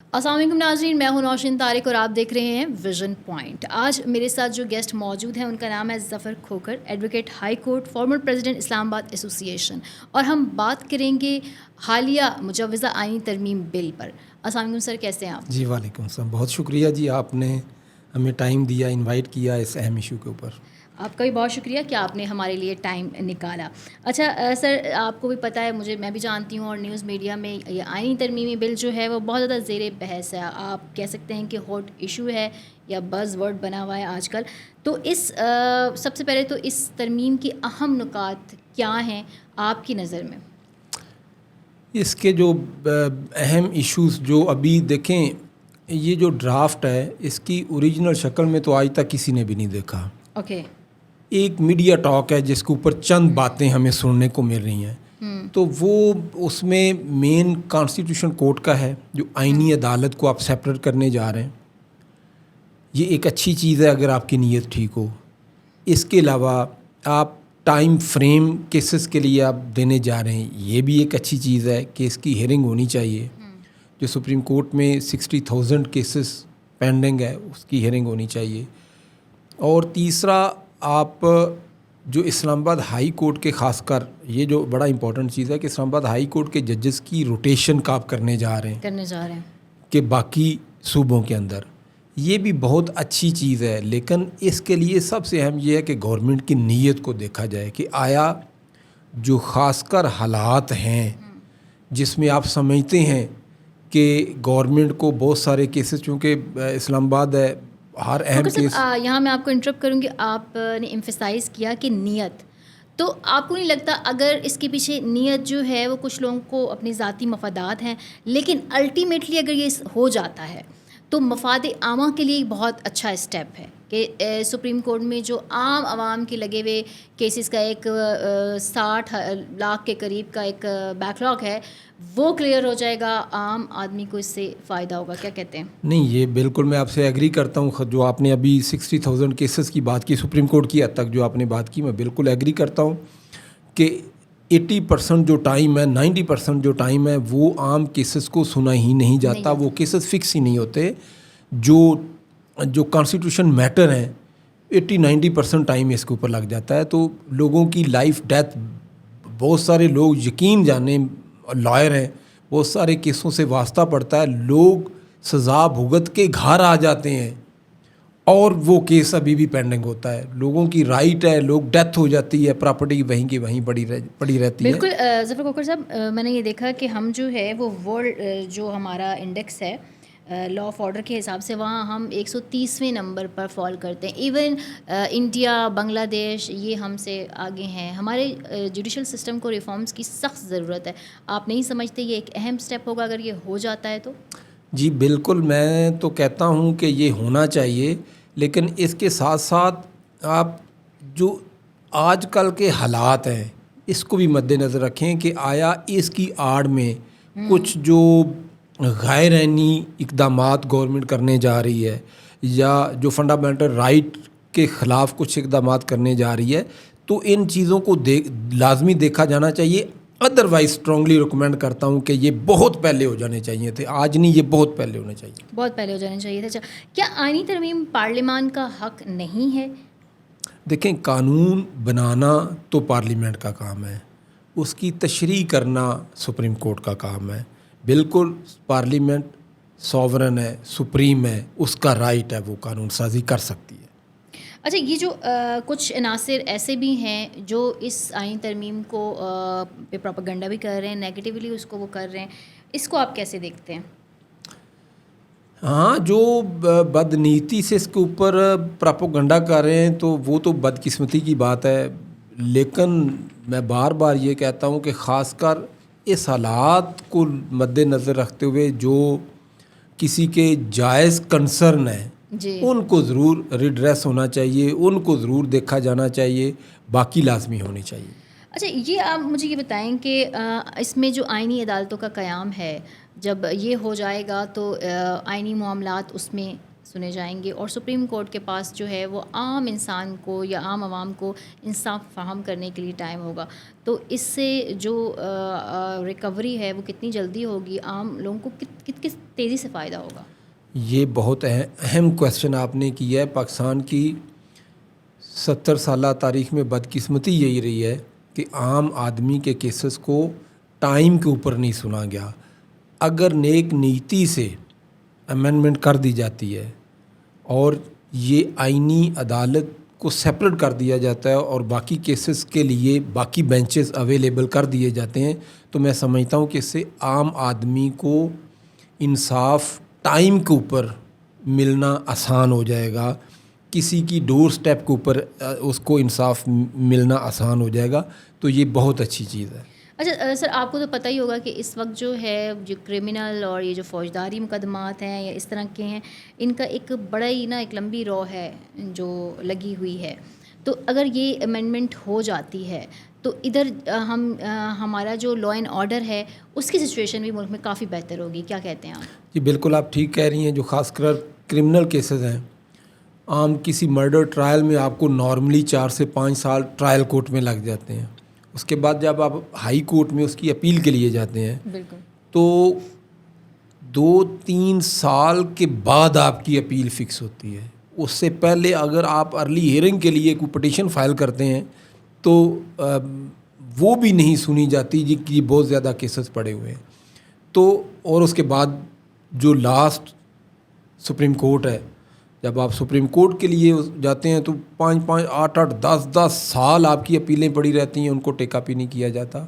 السلام علیکم ناظرین، میں ہوں نوشین طارق اور آپ دیکھ رہے ہیں ویژن پوائنٹ۔ آج میرے ساتھ جو گیسٹ موجود ہیں ان کا نام ہے Zafar Khokhar, advocate high court, former president Islamabad ایسوسی ایشن، اور ہم بات کریں گے حالیہ مجوزہ آئینی ترمیم بل پر۔ السلام علیکم سر، کیسے ہیں آپ؟ جی وعلیکم السلام، بہت شکریہ جی، آپ نے ہمیں ٹائم دیا، انوائٹ کیا اس اہم ایشو کے اوپر۔ آپ کا بھی بہت شکریہ کہ آپ نے ہمارے لیے ٹائم نکالا۔ اچھا سر، آپ کو بھی پتہ ہے، میں بھی جانتی ہوں، اور نیوز میڈیا میں یہ آئینی ترمیمی بل جو ہے وہ بہت زیادہ زیر بحث ہے، آپ کہہ سکتے ہیں کہ ہاٹ ایشو ہے یا بز ورڈ بنا ہوا ہے آج کل۔ تو سب سے پہلے تو اس ترمیم کی اہم نکات کیا ہیں آپ کی نظر میں؟ اس کے جو اہم ایشوز جو ابھی دیکھیں، یہ جو ڈرافٹ ہے اس کی اوریجنل شکل میں تو آج تک کسی نے بھی نہیں دیکھا۔ اوکے۔ ایک میڈیا ٹاک ہے جس کے اوپر چند باتیں ہمیں سننے کو مل رہی ہیں، تو وہ اس میں مین کانسٹیٹیوشن کورٹ کا ہے جو آئینی عدالت کو آپ سیپریٹ کرنے جا رہے ہیں۔ یہ ایک اچھی چیز ہے اگر آپ کی نیت ٹھیک ہو۔ اس کے علاوہ آپ ٹائم فریم کیسز کے لیے آپ دینے جا رہے ہیں، یہ بھی ایک اچھی چیز ہے کہ اس کی ہیئرنگ ہونی چاہیے۔ جو سپریم کورٹ میں 60,000 کیسز پینڈنگ ہے اس کی ہیئرنگ ہونی چاہیے۔ اور تیسرا، آپ جو اسلام آباد ہائی کورٹ کے، خاص کر یہ جو بڑا امپورٹنٹ چیز ہے کہ اسلام آباد ہائی کورٹ کے ججز کی روٹیشن کا آپ کرنے جا رہے ہیں کہ باقی صوبوں کے اندر، یہ بھی بہت اچھی چیز ہے۔ لیکن اس کے لیے سب سے اہم یہ ہے کہ گورنمنٹ کی نیت کو دیکھا جائے کہ آیا جو خاص کر حالات ہیں جس میں آپ سمجھتے ہیں کہ گورنمنٹ کو بہت سارے کیسز، چونکہ اسلام آباد ہے، ہر اہم کیس۔ یہاں میں آپ کو انٹرپٹ کروں گی، آپ نے ایمفیسائز کیا کہ نیت، تو آپ کو نہیں لگتا اگر اس کے پیچھے نیت جو ہے وہ کچھ لوگوں کو اپنی ذاتی مفادات ہیں، لیکن الٹیمیٹلی اگر یہ ہو جاتا ہے تو مفاد عامہ کے لیے بہت اچھا اسٹیپ ہے کہ سپریم کورٹ میں جو عام عوام کے لگے ہوئے کیسز کا ایک 60 لاکھ کے قریب کا ایک بیک لاگ ہے، وہ کلیئر ہو جائے گا، عام آدمی کو اس سے فائدہ ہوگا۔ کیا کہتے ہیں؟ نہیں، یہ بالکل میں آپ سے ایگری کرتا ہوں۔ جو آپ نے ابھی 60,000 کیسز کی بات کی سپریم کورٹ کی حد تک جو آپ نے بات کی، میں بالکل ایگری کرتا ہوں کہ 80% جو ٹائم ہے، 90% جو ٹائم ہے وہ عام کیسز کو سنا ہی نہیں جاتا، وہ کیسز فکس ہی نہیں ہوتے۔ جو کانسٹیٹیوشن میٹر ہیں 80-90% ٹائم اس کے اوپر لگ جاتا ہے، تو لوگوں کی لائف ڈیتھ، بہت سارے لوگ یقین جانیں، لائر ہیں، بہت سارے کیسوں سے واسطہ پڑتا ہے، لوگ سزا بھگت کے گھر آ جاتے ہیں اور وہ کیس ابھی بھی پینڈنگ ہوتا ہے۔ لوگوں کی رائٹ ہے، لوگ ڈیتھ ہو جاتی ہے، پراپرٹی وہیں کی وہیں پڑی رہتی ہے۔ بالکل ظفر کھوکھر صاحب، میں نے یہ دیکھا کہ ہم جو ہے وہ ورلڈ جو ہمارا انڈیکس ہے لا آف آرڈر کے حساب سے، وہاں ہم 130ویں نمبر پر فال کرتے ہیں۔ ایون انڈیا، بنگلہ دیش، یہ ہم سے آگے ہیں۔ ہمارے جوڈیشل سسٹم کو ریفارمز کی سخت ضرورت ہے۔ آپ نہیں سمجھتے یہ ایک اہم سٹیپ ہوگا اگر یہ ہو جاتا ہے تو؟ جی بالکل، میں تو کہتا ہوں کہ یہ ہونا چاہیے، لیکن اس کے ساتھ ساتھ آپ جو آج کل کے حالات ہیں اس کو بھی مد نظر رکھیں کہ آیا اس کی آڑ میں کچھ جو غیر آئینی اقدامات گورنمنٹ کرنے جا رہی ہے یا جو فنڈامنٹل رائٹ کے خلاف کچھ اقدامات کرنے جا رہی ہے، تو ان چیزوں کو لازمی دیکھا جانا چاہیے۔ ادروائز اسٹرانگلی ریکمینڈ کرتا ہوں کہ یہ بہت پہلے ہو جانے چاہیے تھے، آج نہیں، یہ بہت پہلے ہونے چاہیے، بہت پہلے ہو جانے چاہیے تھے۔ اچھا، کیا آئینی ترمیم پارلیمان کا حق نہیں ہے؟ دیکھیں، قانون بنانا تو پارلیمنٹ کا کام ہے، اس کی تشریح کرنا سپریم کورٹ کا کام ہے۔ بالکل پارلیمنٹ سوورن ہے، سپریم ہے، اس کا رائٹ ہے، وہ قانون سازی کر سکتی ہے۔ اچھا، یہ جو کچھ عناصر ایسے بھی ہیں جو اس آئین ترمیم کو پہ پروپیگنڈا بھی کر رہے ہیں، نیگیٹیولی اس کو وہ کر رہے ہیں، اس کو آپ کیسے دیکھتے ہیں؟ ہاں، جو بدنیتی سے اس کے اوپر پروپیگنڈا کر رہے ہیں تو وہ تو بدقسمتی کی بات ہے، لیکن میں بار بار یہ کہتا ہوں کہ خاص کر اس حالات کو مد نظر رکھتے ہوئے جو کسی کے جائز کنسرن ہیں جی، ان کو ضرور ریڈریس ہونا چاہیے، ان کو ضرور دیکھا جانا چاہیے، باقی لازمی ہونی چاہیے۔ اچھا، یہ آپ مجھے یہ بتائیں کہ اس میں جو آئینی عدالتوں کا قیام ہے، جب یہ ہو جائے گا تو آئینی معاملات اس میں سنے جائیں گے اور سپریم کورٹ کے پاس جو ہے وہ عام انسان کو یا عام عوام کو انصاف فراہم کرنے کے لیے ٹائم ہوگا. تو اس سے جو ریکوری ہے وہ کتنی جلدی ہوگی, عام لوگوں کو کس تیزی سے فائدہ ہوگا؟ یہ بہت اہم کویسچن آپ نے کیا ہے. پاکستان کی 70 سالہ تاریخ میں بدقسمتی یہی رہی ہے کہ عام آدمی کے کیسز کو ٹائم کے اوپر نہیں سنا گیا. اگر نیک نیتی سے امینڈمنٹ کر دی جاتی ہے اور یہ آئینی عدالت کو سیپریٹ کر دیا جاتا ہے اور باقی کیسز کے لیے باقی بینچز اویلیبل کر دیے جاتے ہیں, تو میں سمجھتا ہوں کہ اس سے عام آدمی کو انصاف ٹائم کے اوپر ملنا آسان ہو جائے گا. کسی کی ڈور سٹیپ کے اوپر اس کو انصاف ملنا آسان ہو جائے گا. تو یہ بہت اچھی چیز ہے. اچھا سر, آپ کو تو پتہ ہی ہوگا کہ اس وقت جو ہے جو کرمنل اور یہ جو فوجداری مقدمات ہیں یا اس طرح کے ہیں, ان کا ایک بڑا ہی ایک لمبی رو ہے جو لگی ہوئی ہے. تو اگر یہ امینڈمنٹ ہو جاتی ہے تو ادھر ہمارا جو لا اینڈ آرڈر ہے اس کی سچویشن بھی ملک میں کافی بہتر ہوگی. کیا کہتے ہیں آپ؟ جی بالکل, آپ ٹھیک کہہ رہی ہیں. جو خاص کر کرمنل کیسز ہیں, عام کسی مرڈر ٹرائل میں آپ کو نارملی 4 سے 5 سال ٹرائل کورٹ میں لگ جاتے ہیں. اس کے بعد جب آپ ہائی کورٹ میں اس کی اپیل کے لیے جاتے ہیں بالکل تو 2-3 سال کے بعد آپ کی اپیل فکس ہوتی ہے. اس سے پہلے اگر آپ ارلی ہیئرنگ کے لیے کوئی پٹیشن فائل کرتے ہیں تو وہ بھی نہیں سنی جاتی جی کہ بہت زیادہ کیسز پڑے ہوئے ہیں. تو اور اس کے بعد جو لاسٹ سپریم کورٹ ہے, جب آپ سپریم کورٹ کے لیے جاتے ہیں تو 5-5, 8-8, 10-10 سال آپ کی اپیلیں پڑی رہتی ہیں, ان کو ٹیک اپ ہی نہیں کیا جاتا.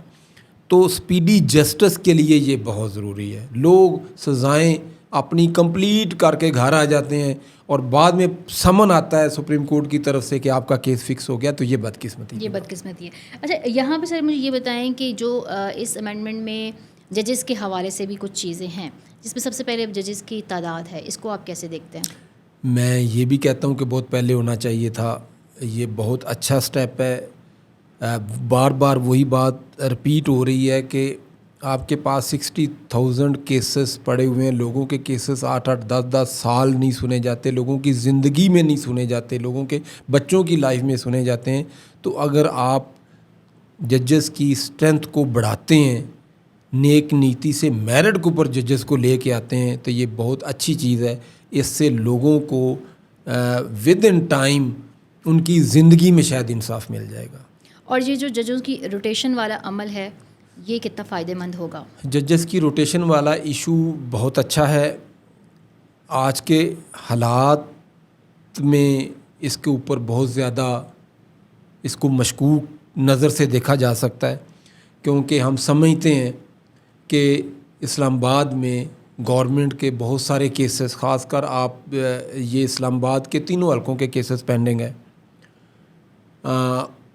تو سپیڈی جسٹس کے لیے یہ بہت ضروری ہے. لوگ سزائیں اپنی کمپلیٹ کر کے گھر آ جاتے ہیں اور بعد میں سمن آتا ہے سپریم کورٹ کی طرف سے کہ آپ کا کیس فکس ہو گیا. تو یہ بدقسمتی ہے. اچھا یہاں پہ سر مجھے یہ بتائیں کہ جو اس امینڈمنٹ میں ججز کے حوالے سے بھی کچھ چیزیں ہیں, جس میں سب سے پہلے ججز کی تعداد ہے, اس کو آپ کیسے دیکھتے ہیں؟ میں یہ بھی کہتا ہوں کہ بہت پہلے ہونا چاہیے تھا. یہ بہت اچھا سٹیپ ہے. بار بار وہی بات رپیٹ ہو رہی ہے کہ آپ کے پاس 60,000 کیسز پڑے ہوئے ہیں. لوگوں کے کیسز 8-8, 10-10 سال نہیں سنے جاتے, لوگوں کی زندگی میں نہیں سنے جاتے, لوگوں کے بچوں کی لائف میں سنے جاتے ہیں. تو اگر آپ ججز کی اسٹرینتھ کو بڑھاتے ہیں, نیک نیتی سے میرٹ کے اوپر ججز کو لے کے آتے ہیں, تو یہ بہت اچھی چیز ہے. اس سے لوگوں کو ود ان ٹائم ان کی زندگی میں شاید انصاف مل جائے گا. اور یہ جو ججوں کی روٹیشن والا عمل ہے یہ کتنا فائدہ مند ہوگا؟ ججز کی روٹیشن والا ایشو بہت اچھا ہے. آج کے حالات میں اس کے اوپر بہت زیادہ اس کو مشکوک نظر سے دیکھا جا سکتا ہے, کیونکہ ہم سمجھتے ہیں کہ اسلام آباد میں گورنمنٹ کے بہت سارے کیسز, خاص کر آپ یہ اسلام آباد کے تینوں حلقوں کے کیسز پینڈنگ ہیں.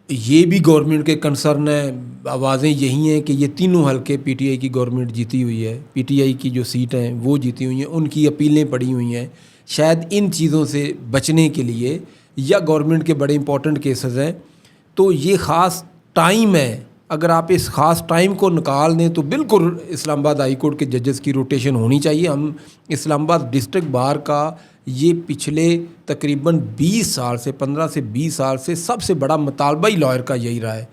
یہ بھی گورنمنٹ کے کنسرن ہے. آوازیں یہی ہیں کہ یہ تینوں حلقے پی ٹی آئی کی گورنمنٹ جیتی ہوئی ہے, پی ٹی آئی کی جو سیٹ ہیں وہ جیتی ہوئی ہیں, ان کی اپیلیں پڑی ہوئی ہیں. شاید ان چیزوں سے بچنے کے لیے, یا گورنمنٹ کے بڑے امپورٹنٹ کیسز ہیں, تو یہ خاص ٹائم ہے. اگر آپ اس خاص ٹائم کو نکال دیں تو بالکل اسلام آباد ہائی کورٹ کے ججز کی روٹیشن ہونی چاہیے. ہم اسلام آباد ڈسٹرکٹ بار کا یہ پچھلے تقریباً 20 سال سے 15 سے 20 سال سے سب سے بڑا مطالبہ ہی لائر کا یہی رہا ہے.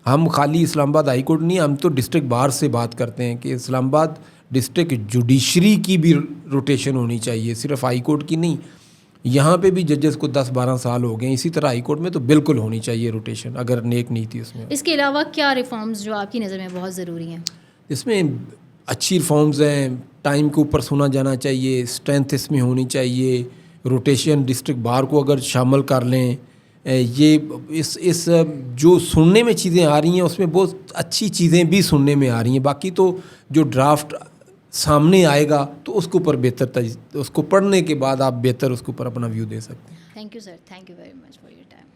ہم خالی اسلام آباد ہائی کورٹ نہیں, ہم تو ڈسٹرکٹ بار سے بات کرتے ہیں کہ اسلام آباد ڈسٹرکٹ جوڈیشری کی بھی روٹیشن ہونی چاہیے, صرف ہائی کورٹ کی نہیں. یہاں پہ بھی ججز کو 10-12 سال ہو گئے, اسی طرح ہائی کورٹ میں تو بالکل ہونی چاہیے روٹیشن, اگر نیک نیتی اس میں. اس کے علاوہ کیا ریفارمز جو آپ کی نظر میں بہت ضروری ہیں؟ اس میں اچھی ریفارمز ہیں. ٹائم کے اوپر سنا جانا چاہیے, اسٹرینتھ اس میں ہونی چاہیے, روٹیشن ڈسٹرکٹ بار کو اگر شامل کر لیں. یہ اس جو سننے میں چیزیں آ رہی ہیں اس میں بہت اچھی چیزیں بھی سننے میں آ رہی ہیں. باقی تو جو ڈرافٹ سامنے آئے گا تو اس کے اوپر بہتر اس کو پڑھنے کے بعد آپ بہتر اس کے اوپر اپنا ویو دے سکتے ہیں. Thank you sir, thank you very much for your time.